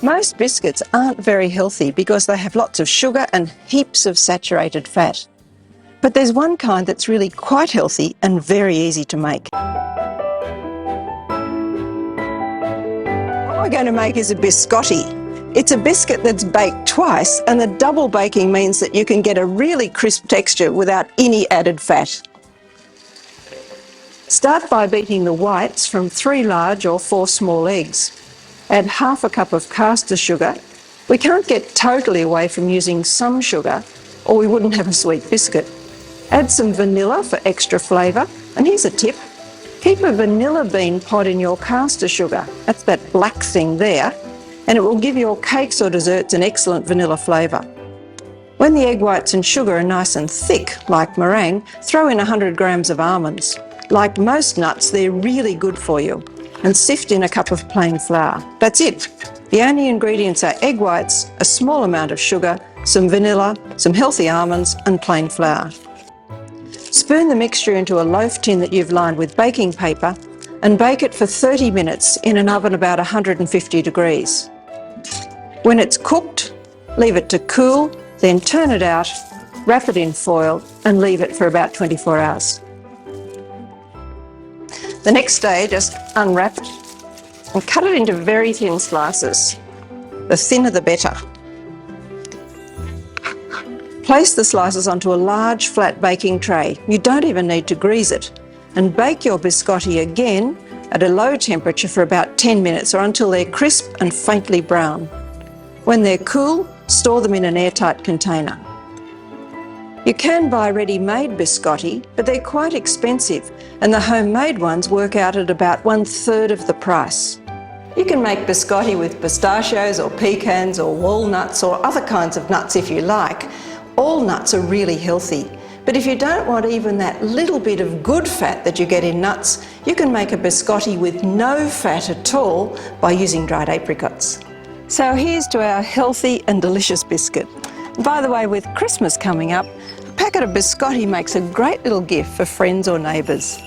Most biscuits aren't very healthy because they have lots of sugar and heaps of saturated fat. But there's one kind that's really quite healthy and very easy to make. What we're going to make is a biscotti. It's a biscuit that's baked twice, and the double baking means that you can get a really crisp texture without any added fat. Start by beating the whites from 3 large or 4 small eggs. Add half a cup of caster sugar. We can't get totally away from using some sugar, or we wouldn't have a sweet biscuit. Add some vanilla for extra flavour, and here's a tip. Keep a vanilla bean pod in your caster sugar, that's that black thing there, and it will give your cakes or desserts an excellent vanilla flavour. When the egg whites and sugar are nice and thick, like meringue, throw in 100 grams of almonds. Like most nuts, they're really good for you. And sift in a cup of plain flour. That's it. The only ingredients are egg whites, a small amount of sugar, some vanilla, some healthy almonds, and plain flour. Spoon the mixture into a loaf tin that you've lined with baking paper and bake it for 30 minutes in an oven about 150 degrees. When it's cooked, leave it to cool, then turn it out, wrap it in foil and leave it for about 24 hours. The next day, just unwrap it and cut it into very thin slices. The thinner the better. Place the slices onto a large flat baking tray. You don't even need to grease it. And bake your biscotti again at a low temperature for about 10 minutes or until they're crisp and faintly brown. When they're cool, store them in an airtight container. You can buy ready-made biscotti, but they're quite expensive, and the homemade ones work out at about 1/3 of the price. You can make biscotti with pistachios or pecans or walnuts or other kinds of nuts if you like. All nuts are really healthy, but if you don't want even that little bit of good fat that you get in nuts, you can make a biscotti with no fat at all by using dried apricots. So here's to our healthy and delicious biscuit. By the way, with Christmas coming up, a packet of biscotti makes a great little gift for friends or neighbours.